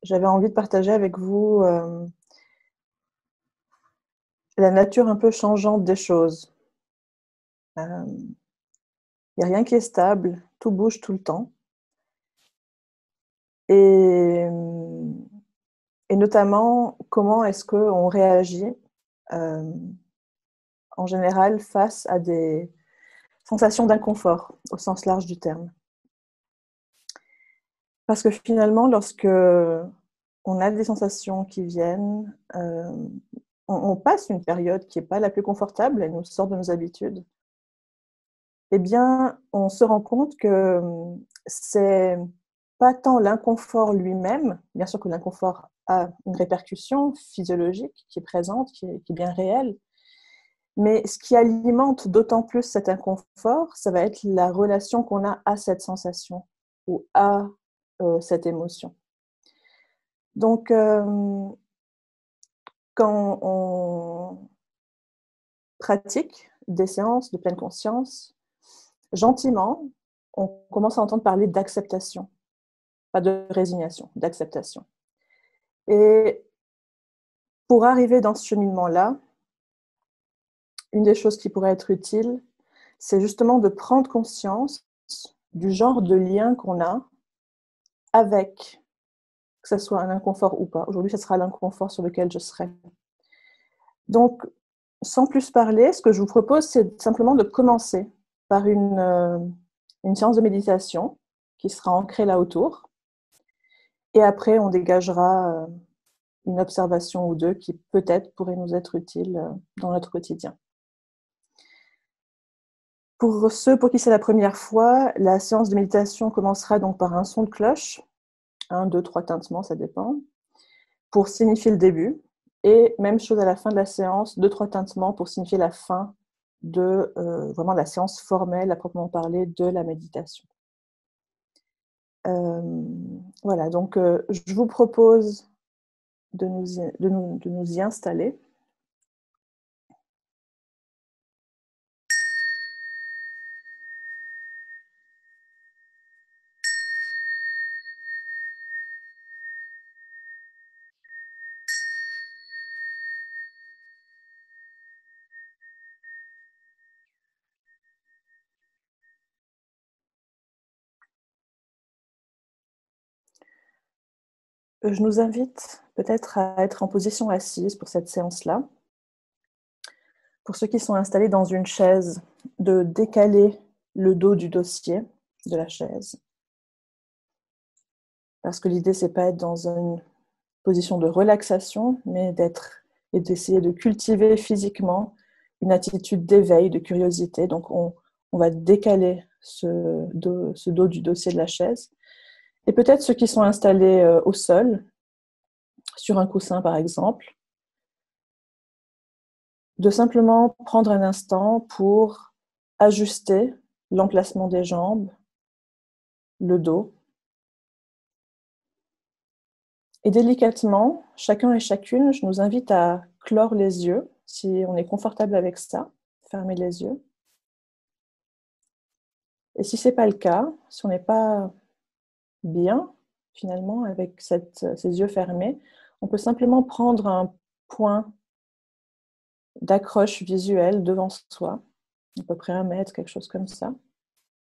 j'avais envie de partager avec vous la nature un peu changeante des choses. Il n'y a rien qui est stable, tout bouge tout le temps. Et, et notamment, comment est-ce qu'on réagit en général face à des sensations d'inconfort, au sens large du terme. Parce que finalement, lorsque on a des sensations qui viennent, on passe une période qui n'est pas la plus confortable, elle nous sort de nos habitudes. Eh bien, on se rend compte que c'est pas tant l'inconfort lui-même, bien sûr que l'inconfort a une répercussion physiologique qui est présente, qui est bien réelle, mais ce qui alimente d'autant plus cet inconfort, ça va être la relation qu'on a à cette sensation ou à cette émotion. Donc, quand on pratique des séances de pleine conscience, gentiment, on commence à entendre parler d'acceptation, pas de résignation, d'acceptation. Et pour arriver dans ce cheminement-là, une des choses qui pourrait être utile, c'est justement de prendre conscience du genre de lien qu'on a avec, que ce soit un inconfort ou pas. Aujourd'hui, ce sera l'inconfort sur lequel je serai. Donc, sans plus parler, ce que je vous propose, c'est simplement de commencer par une séance de méditation qui sera ancrée là autour. Et après, on dégagera une observation ou deux qui peut-être pourrait nous être utile dans notre quotidien. Pour ceux pour qui c'est la première fois, la séance de méditation commencera donc par un son de cloche, 1, 2, 3 tintements, ça dépend, pour signifier le début. Et même chose à la fin de la séance, 2, 3 tintements pour signifier la fin de vraiment la séance formelle, à proprement parler, de la méditation. Voilà, donc je vous propose de nous y installer. Je nous invite peut-être à être en position assise pour cette séance-là. Pour ceux qui sont installés dans une chaise, de décaler le dos du dossier de la chaise. Parce que l'idée, c'est pas être dans une position de relaxation, mais d'essayer de cultiver physiquement une attitude d'éveil, de curiosité. Donc, on va décaler ce dos du dossier de la chaise. Et peut-être ceux qui sont installés au sol, sur un coussin par exemple, de simplement prendre un instant pour ajuster l'emplacement des jambes, le dos. Et délicatement, chacun et chacune, je nous invite à clore les yeux, si on est confortable avec ça, fermer les yeux. Et si ce n'est pas le cas, si on n'est pas bien, finalement, avec ces yeux fermés, on peut simplement prendre un point d'accroche visuelle devant soi, à peu près 1 mètre, quelque chose comme ça,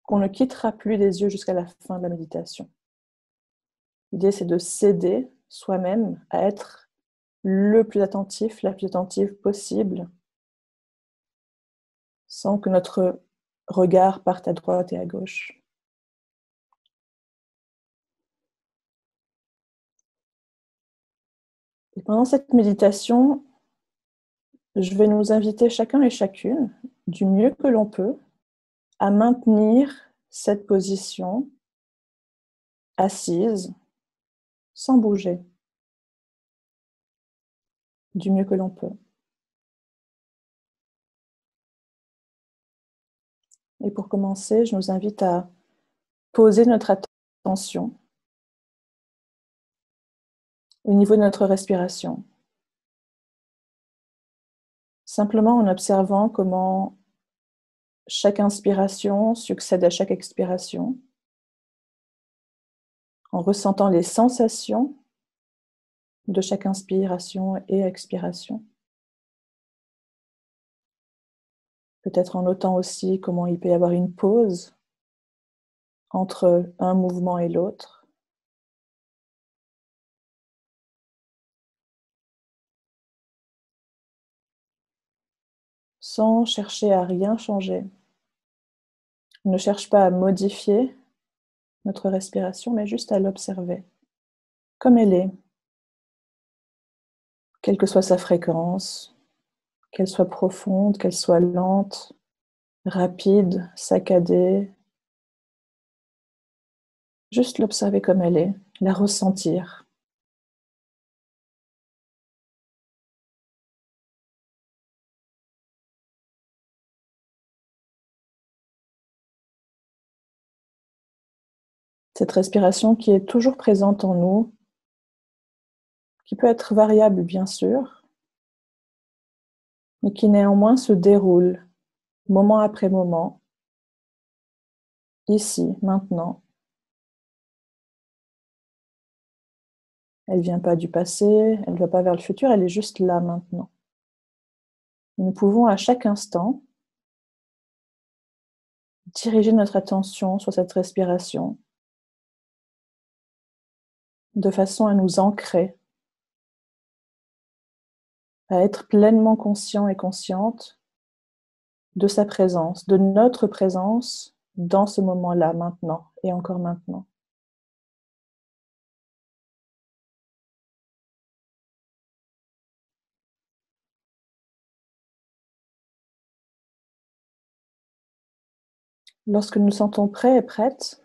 qu'on ne quittera plus les yeux jusqu'à la fin de la méditation. L'idée, c'est de s'aider soi-même à être le plus attentif, la plus attentive possible, sans que notre regard parte à droite et à gauche. Et pendant cette méditation, je vais nous inviter chacun et chacune, du mieux que l'on peut, à maintenir cette position assise, sans bouger, du mieux que l'on peut. Et pour commencer, je nous invite à poser notre attention au niveau de notre respiration. Simplement en observant comment chaque inspiration succède à chaque expiration, en ressentant les sensations de chaque inspiration et expiration. Peut-être en notant aussi comment il peut y avoir une pause entre un mouvement et l'autre. Sans chercher à rien changer. On ne cherche pas à modifier notre respiration, mais juste à l'observer comme elle est, quelle que soit sa fréquence, qu'elle soit profonde, qu'elle soit lente, rapide, saccadée. Juste l'observer comme elle est, la ressentir. Cette respiration qui est toujours présente en nous, qui peut être variable bien sûr, mais qui néanmoins se déroule moment après moment, ici, maintenant. Elle ne vient pas du passé, elle ne va pas vers le futur, elle est juste là maintenant. Nous pouvons à chaque instant diriger notre attention sur cette respiration de façon à nous ancrer, à être pleinement conscient et consciente de sa présence, de notre présence dans ce moment-là, maintenant et encore maintenant. Lorsque nous nous sentons prêts et prêtes,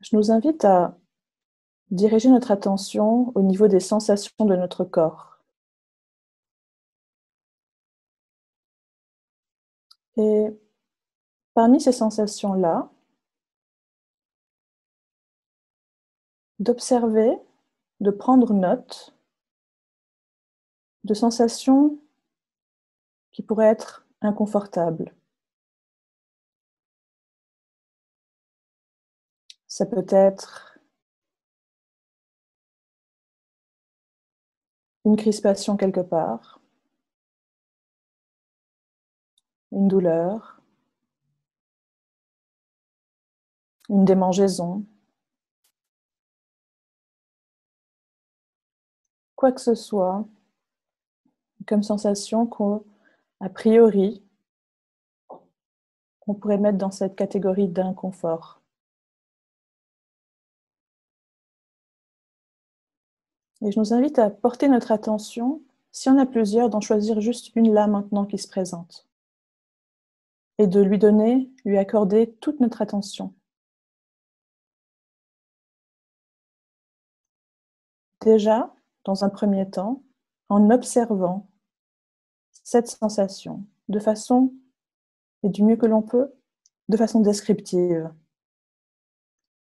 je nous invite à diriger notre attention au niveau des sensations de notre corps. Et parmi ces sensations-là, d'observer, de prendre note de sensations qui pourraient être inconfortables. Ça peut être une crispation quelque part, une douleur, une démangeaison, quoi que ce soit comme sensation qu'a priori, on pourrait mettre dans cette catégorie d'inconfort. Et je nous invite à porter notre attention, si on a plusieurs, d'en choisir juste une là maintenant qui se présente. Et de lui accorder toute notre attention. Déjà, dans un premier temps, en observant cette sensation de façon, et du mieux que l'on peut, de façon descriptive.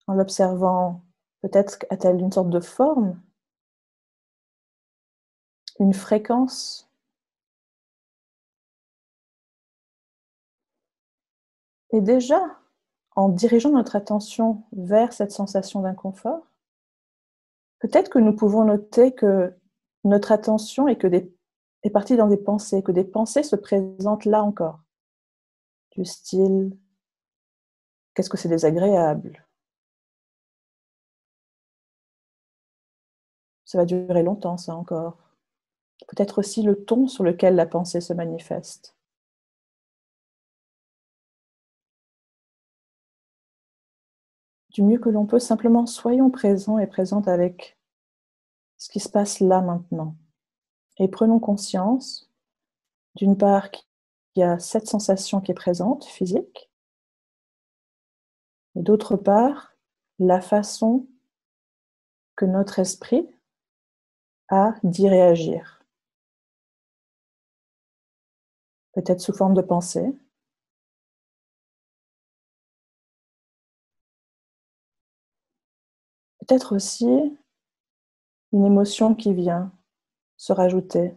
En l'observant, peut-être a-t-elle une sorte de forme, une fréquence. Et déjà, en dirigeant notre attention vers cette sensation d'inconfort, peut-être que nous pouvons noter que notre attention est partie dans des pensées, que des pensées se présentent là encore. Du style, qu'est-ce que c'est désagréable? Ça va durer longtemps, ça encore. Peut-être aussi le ton sur lequel la pensée se manifeste. Du mieux que l'on peut, simplement soyons présents et présentes avec ce qui se passe là maintenant. Et prenons conscience, d'une part, qu'il y a cette sensation qui est présente, physique, et d'autre part, la façon que notre esprit a d'y réagir. Peut-être sous forme de pensée, peut-être aussi une émotion qui vient se rajouter,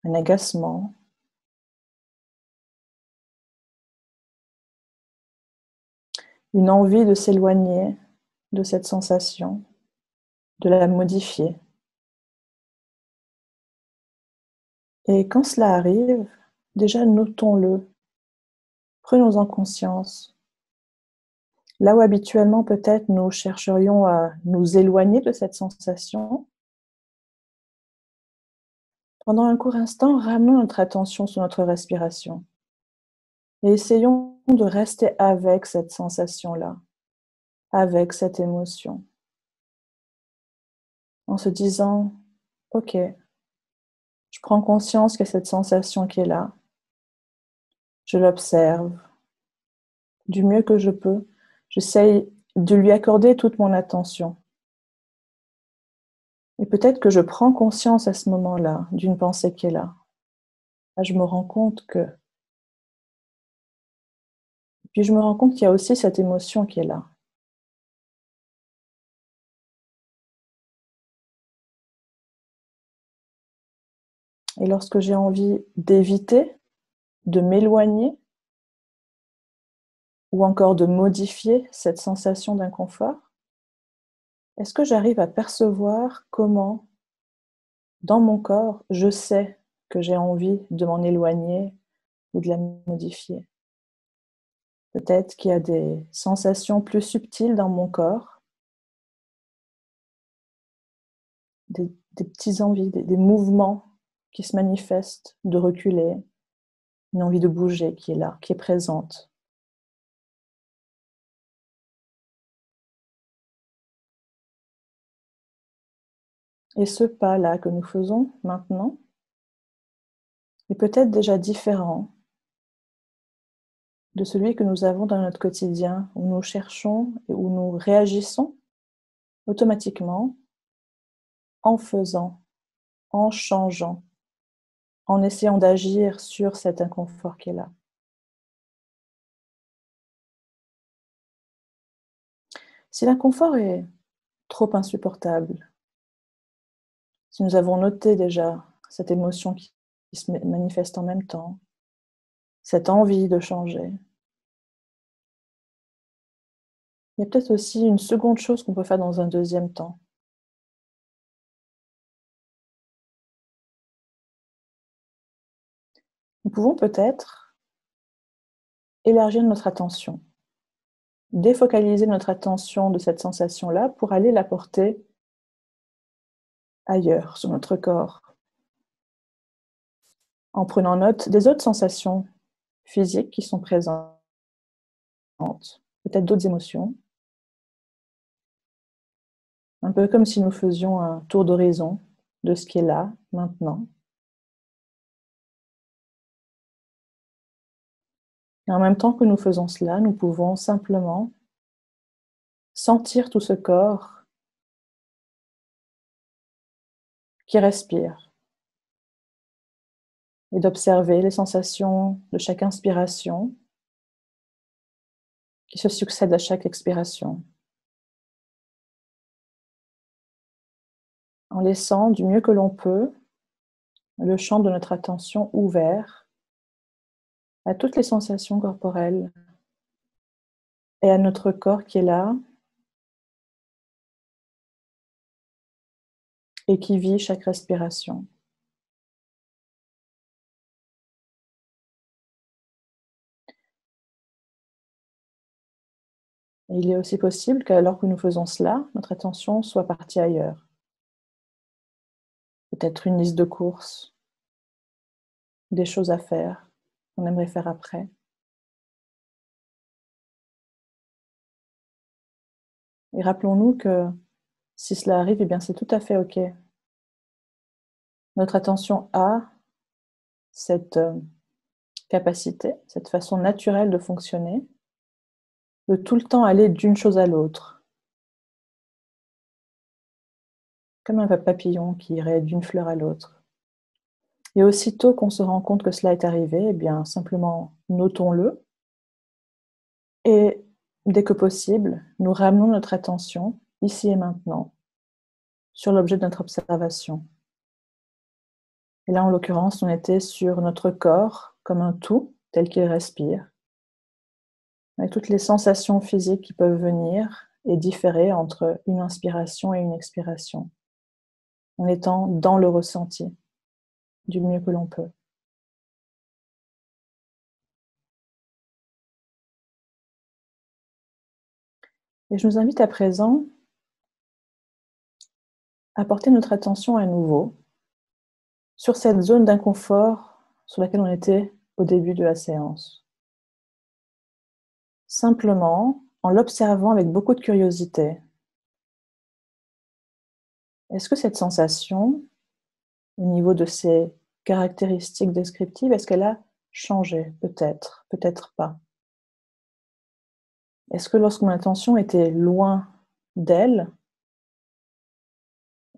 un agacement, une envie de s'éloigner de cette sensation, de la modifier. Et quand cela arrive, déjà notons-le, prenons-en conscience. Là où habituellement peut-être nous chercherions à nous éloigner de cette sensation, pendant un court instant, ramenons notre attention sur notre respiration et essayons de rester avec cette sensation-là, avec cette émotion, en se disant « Ok, je prends conscience qu'il y a cette sensation qui est là, je l'observe du mieux que je peux, j'essaye de lui accorder toute mon attention. Et peut-être que je prends conscience à ce moment-là d'une pensée qui est là. Là, je me rends compte que... Puis je me rends compte qu'il y a aussi cette émotion qui est là. Et lorsque j'ai envie d'éviter, de m'éloigner, ou encore de modifier cette sensation d'inconfort, est-ce que j'arrive à percevoir comment, dans mon corps, je sais que j'ai envie de m'en éloigner ou de la modifier? Peut-être qu'il y a des sensations plus subtiles dans mon corps, des petites envies, des mouvements qui se manifestent, de reculer, une envie de bouger qui est là, qui est présente. Et ce pas-là que nous faisons maintenant est peut-être déjà différent de celui que nous avons dans notre quotidien, où nous cherchons et où nous réagissons automatiquement en faisant, en changeant, en essayant d'agir sur cet inconfort qui est là. Si l'inconfort est trop insupportable, si nous avons noté déjà cette émotion qui se manifeste en même temps, cette envie de changer, il y a peut-être aussi une seconde chose qu'on peut faire dans un deuxième temps. Nous pouvons peut-être élargir notre attention, défocaliser notre attention de cette sensation-là pour aller la porter ailleurs, sur notre corps, en prenant note des autres sensations physiques qui sont présentes, peut-être d'autres émotions, un peu comme si nous faisions un tour d'horizon de ce qui est là, maintenant. Et en même temps que nous faisons cela, nous pouvons simplement sentir tout ce corps qui respire et d'observer les sensations de chaque inspiration qui se succèdent à chaque expiration, en laissant du mieux que l'on peut le champ de notre attention ouvert à toutes les sensations corporelles et à notre corps qui est là et qui vit chaque respiration. Et il est aussi possible qu'alors que nous faisons cela, notre attention soit partie ailleurs. Peut-être une liste de courses, des choses à faire qu'on aimerait faire après. Et rappelons-nous que si cela arrive, eh bien c'est tout à fait OK. Notre attention a cette capacité, cette façon naturelle de fonctionner, de tout le temps aller d'une chose à l'autre. Comme un papillon qui irait d'une fleur à l'autre. Et aussitôt qu'on se rend compte que cela est arrivé, eh bien simplement notons-le. Et dès que possible, nous ramenons notre attention, ici et maintenant, sur l'objet de notre observation. Et là, en l'occurrence, on était sur notre corps comme un tout, tel qu'il respire, avec toutes les sensations physiques qui peuvent venir et différer entre une inspiration et une expiration, en étant dans le ressenti du mieux que l'on peut. Et je nous invite à présent à porter notre attention à nouveau sur cette zone d'inconfort sur laquelle on était au début de la séance. Simplement, en l'observant avec beaucoup de curiosité, est-ce que cette sensation, au niveau de ses caractéristiques descriptives, est-ce qu'elle a changé? Peut-être, peut-être pas. Est-ce que lorsque mon attention était loin d'elle,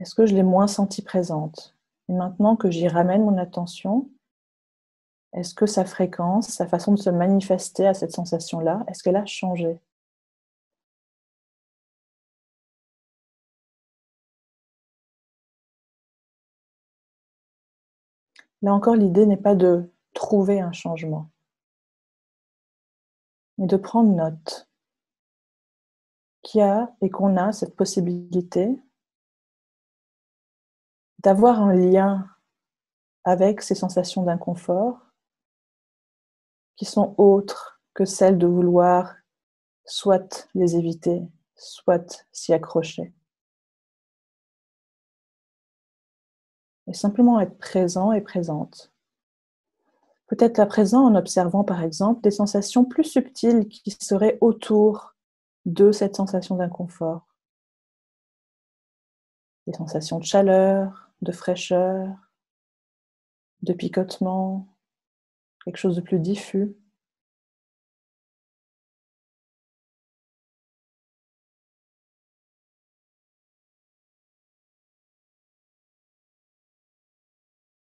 est-ce que je l'ai moins sentie présente? Et maintenant que j'y ramène mon attention, est-ce que sa fréquence, sa façon de se manifester à cette sensation-là, est-ce qu'elle a changé? Là encore, l'idée n'est pas de trouver un changement, mais de prendre note qu'il y a et qu'on a cette possibilité d'avoir un lien avec ces sensations d'inconfort qui sont autres que celles de vouloir soit les éviter, soit s'y accrocher. Et simplement être présent et présente. Peut-être à présent en observant par exemple des sensations plus subtiles qui seraient autour de cette sensation d'inconfort. Des sensations de chaleur, de fraîcheur, de picotement, quelque chose de plus diffus.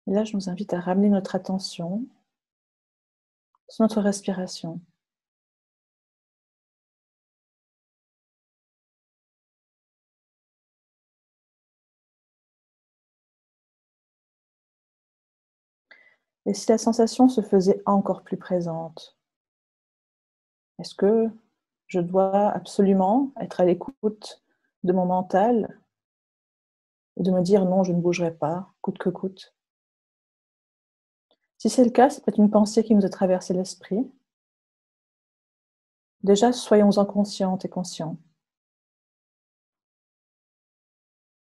Et là, je nous invite à ramener notre attention sur notre respiration. Et si la sensation se faisait encore plus présente, est-ce que je dois absolument être à l'écoute de mon mental et de me dire non, je ne bougerai pas, coûte que coûte? Si c'est le cas, c'est peut-être une pensée qui nous a traversé l'esprit. Déjà, soyons-en conscientes et conscients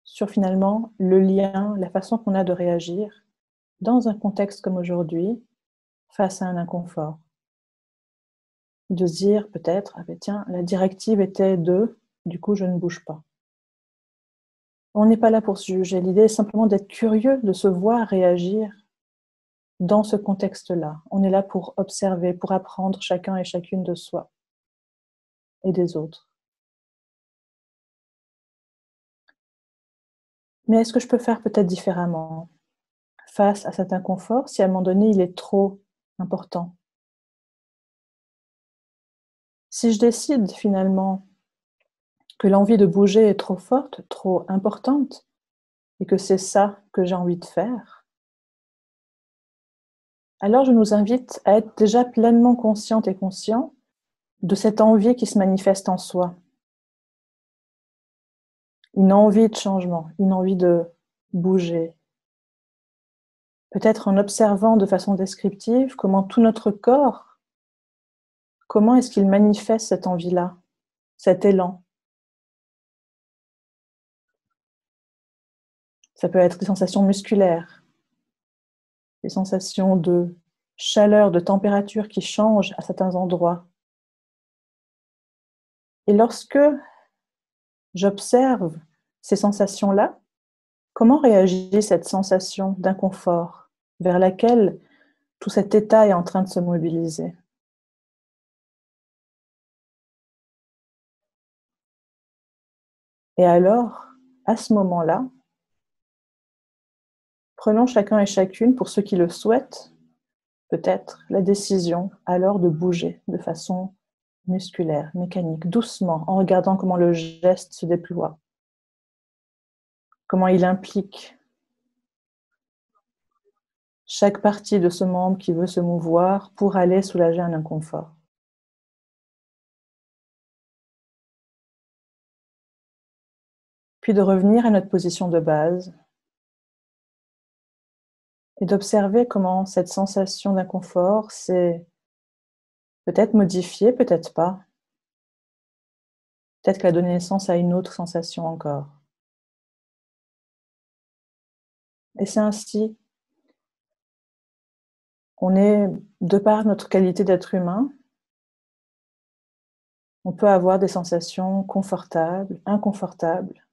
sur finalement le lien, la façon qu'on a de réagir dans un contexte comme aujourd'hui face à un inconfort. De se dire peut-être, ah ben tiens, la directive était de, du coup je ne bouge pas. On n'est pas là pour se juger, l'idée est simplement d'être curieux, de se voir réagir dans ce contexte-là. On est là pour observer, pour apprendre chacun et chacune de soi et des autres. Mais est-ce que je peux faire peut-être différemment face à cet inconfort si à un moment donné il est trop important? Si je décide finalement que l'envie de bouger est trop forte, trop importante, et que c'est ça que j'ai envie de faire, alors je nous invite à être déjà pleinement consciente et conscient de cette envie qui se manifeste en soi. Une envie de changement, une envie de bouger. Peut-être en observant de façon descriptive comment tout notre corps, comment est-ce qu'il manifeste cette envie-là, cet élan. Ça peut être des sensations musculaires, des sensations de chaleur, de température qui changent à certains endroits. Et lorsque j'observe ces sensations-là, comment réagit cette sensation d'inconfort vers laquelle tout cet état est en train de se mobiliser? Et alors, à ce moment-là, prenons chacun et chacune, pour ceux qui le souhaitent, peut-être la décision alors de bouger de façon musculaire, mécanique, doucement, en regardant comment le geste se déploie, comment il implique chaque partie de ce membre qui veut se mouvoir pour aller soulager un inconfort. puis de revenir à notre position de base et d'observer comment cette sensation d'inconfort s'est peut-être modifiée, peut-être pas. Peut-être qu'elle a donné naissance à une autre sensation encore. Et c'est ainsi qu'on est, de par notre qualité d'être humain, on peut avoir des sensations confortables, inconfortables,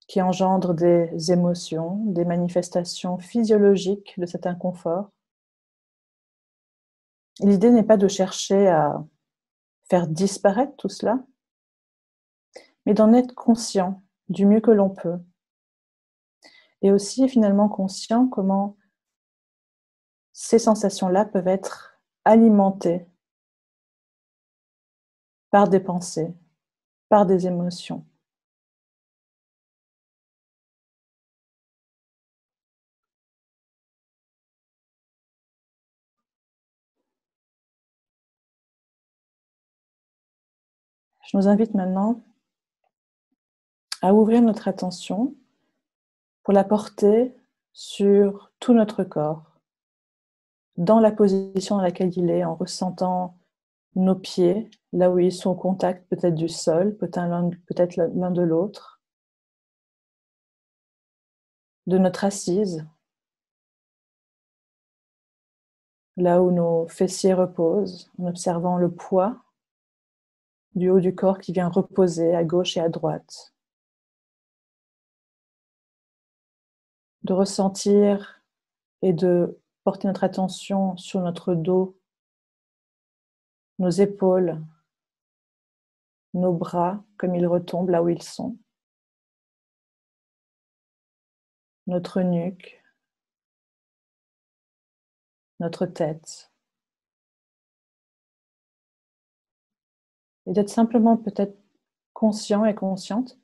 qui engendrent des émotions, des manifestations physiologiques de cet inconfort. L'idée n'est pas de chercher à faire disparaître tout cela, mais d'en être conscient du mieux que l'on peut. Et aussi finalement conscient comment ces sensations-là peuvent être alimentées par des pensées, par des émotions. Je nous invite maintenant à ouvrir notre attention pour la porter sur tout notre corps, dans la position dans laquelle il est, en ressentant nos pieds, là où ils sont au contact peut-être du sol, peut-être l'un de l'autre, de notre assise, là où nos fessiers reposent, en observant le poids du haut du corps qui vient reposer à gauche et à droite. De ressentir et de porter notre attention sur notre dos, nos épaules, nos bras, comme ils retombent là où ils sont, notre nuque, notre tête. Et d'être simplement peut-être conscient et consciente,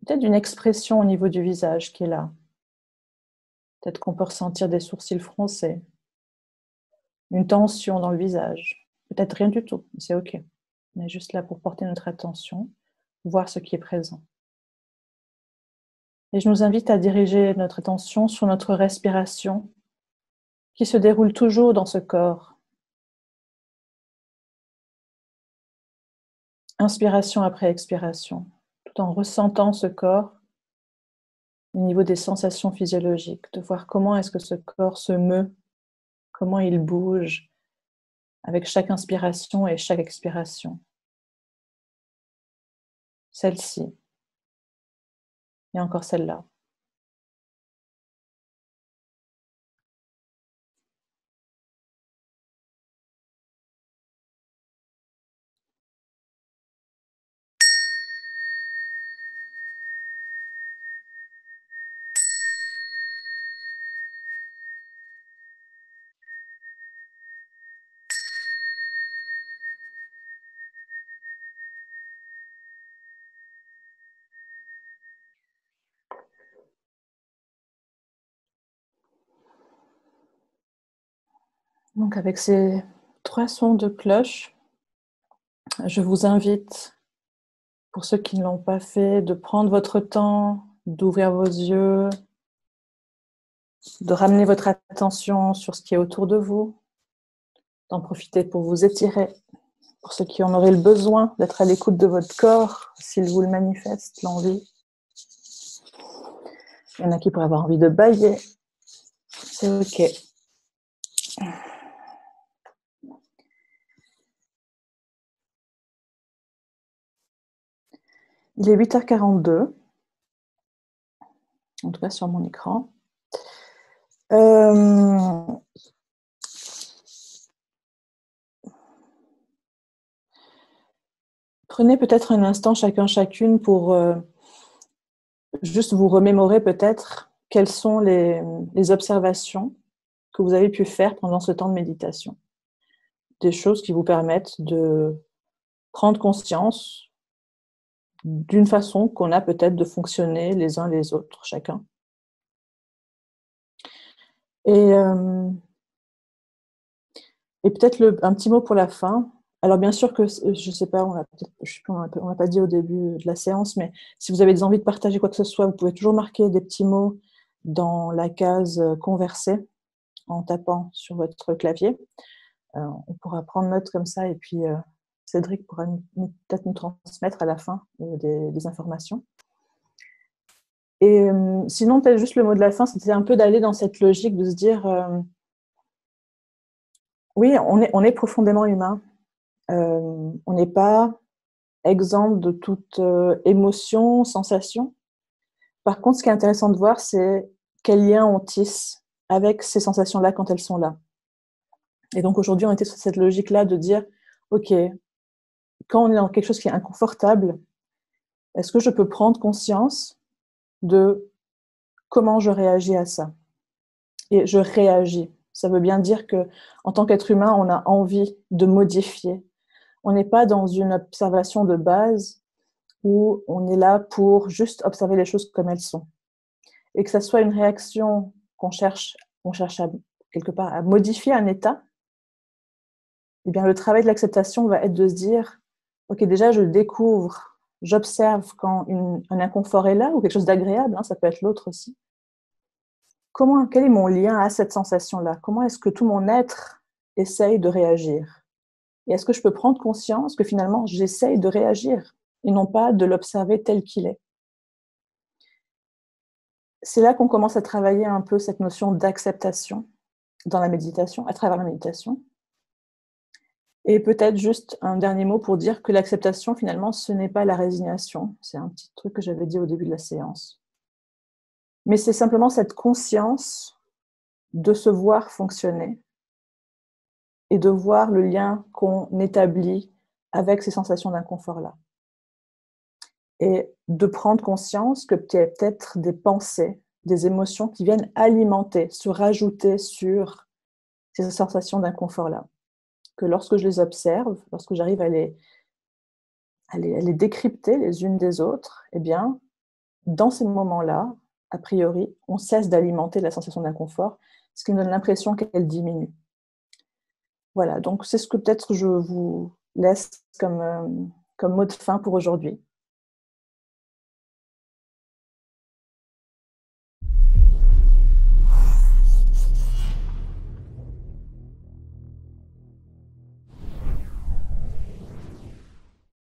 peut-être d'une expression au niveau du visage qui est là. Peut-être qu'on peut ressentir des sourcils froncés, une tension dans le visage. Peut-être rien du tout, c'est OK. On est juste là pour porter notre attention, voir ce qui est présent. Et je nous invite à diriger notre attention sur notre respiration qui se déroule toujours dans ce corps. Inspiration après expiration, tout en ressentant ce corps au niveau des sensations physiologiques, de voir comment est-ce que ce corps se meut, comment il bouge avec chaque inspiration et chaque expiration. Celle-ci et encore celle-là. Donc avec ces 3 sons de cloche, je vous invite, pour ceux qui ne l'ont pas fait, de prendre votre temps, d'ouvrir vos yeux, de ramener votre attention sur ce qui est autour de vous, d'en profiter pour vous étirer, pour ceux qui en auraient le besoin d'être à l'écoute de votre corps, s'il vous le manifeste, l'envie. Il y en a qui pourraient avoir envie de bâiller, c'est OK. Il est 8h42, en tout cas sur mon écran. Prenez peut-être un instant chacune pour juste vous remémorer peut-être quelles sont les observations que vous avez pu faire pendant ce temps de méditation. Des choses qui vous permettent de prendre conscience d'une façon qu'on a peut-être de fonctionner les uns les autres, chacun. Et peut-être un petit mot pour la fin. Alors bien sûr que, je sais pas, on l'a pas dit au début de la séance, mais si vous avez des envies de partager quoi que ce soit, vous pouvez toujours marquer des petits mots dans la case converser en tapant sur votre clavier. On pourra prendre note comme ça et puis Cédric pourra peut-être nous transmettre à la fin des informations. Et sinon, peut-être juste le mot de la fin, c'était un peu d'aller dans cette logique de se dire oui, on est profondément humain. On n'est pas exemple de toute émotion, sensation. Par contre, ce qui est intéressant de voir, c'est quel lien on tisse avec ces sensations-là quand elles sont là. Et donc aujourd'hui, on était sur cette logique-là de dire, OK, quand on est dans quelque chose qui est inconfortable, est-ce que je peux prendre conscience de comment je réagis à ça? Et je réagis. Ça veut bien dire que, en tant qu'être humain, on a envie de modifier. On n'est pas dans une observation de base où on est là pour juste observer les choses comme elles sont. Et que ça soit une réaction qu'on cherche à, quelque part à modifier un état, eh bien le travail de l'acceptation va être de se dire, ok, déjà je découvre, j'observe quand un inconfort est là, ou quelque chose d'agréable, hein, ça peut être l'autre aussi. Quel est mon lien à cette sensation-là? Comment est-ce que tout mon être essaye de réagir? Et est-ce que je peux prendre conscience que finalement j'essaye de réagir et non pas de l'observer tel qu'il est? C'est là qu'on commence à travailler un peu cette notion d'acceptation dans la méditation, à travers la méditation. Et peut-être juste un dernier mot pour dire que l'acceptation, finalement, ce n'est pas la résignation. C'est un petit truc que j'avais dit au début de la séance. Mais c'est simplement cette conscience de se voir fonctionner et de voir le lien qu'on établit avec ces sensations d'inconfort-là. Et de prendre conscience que qu'il y a peut-être des pensées, des émotions qui viennent alimenter, se rajouter sur ces sensations d'inconfort-là. Que lorsque je les observe, lorsque j'arrive à les décrypter les unes des autres, eh bien, dans ces moments-là, a priori, on cesse d'alimenter la sensation d'inconfort, ce qui me donne l'impression qu'elle diminue. Voilà, donc c'est ce que peut-être je vous laisse comme mot de fin pour aujourd'hui.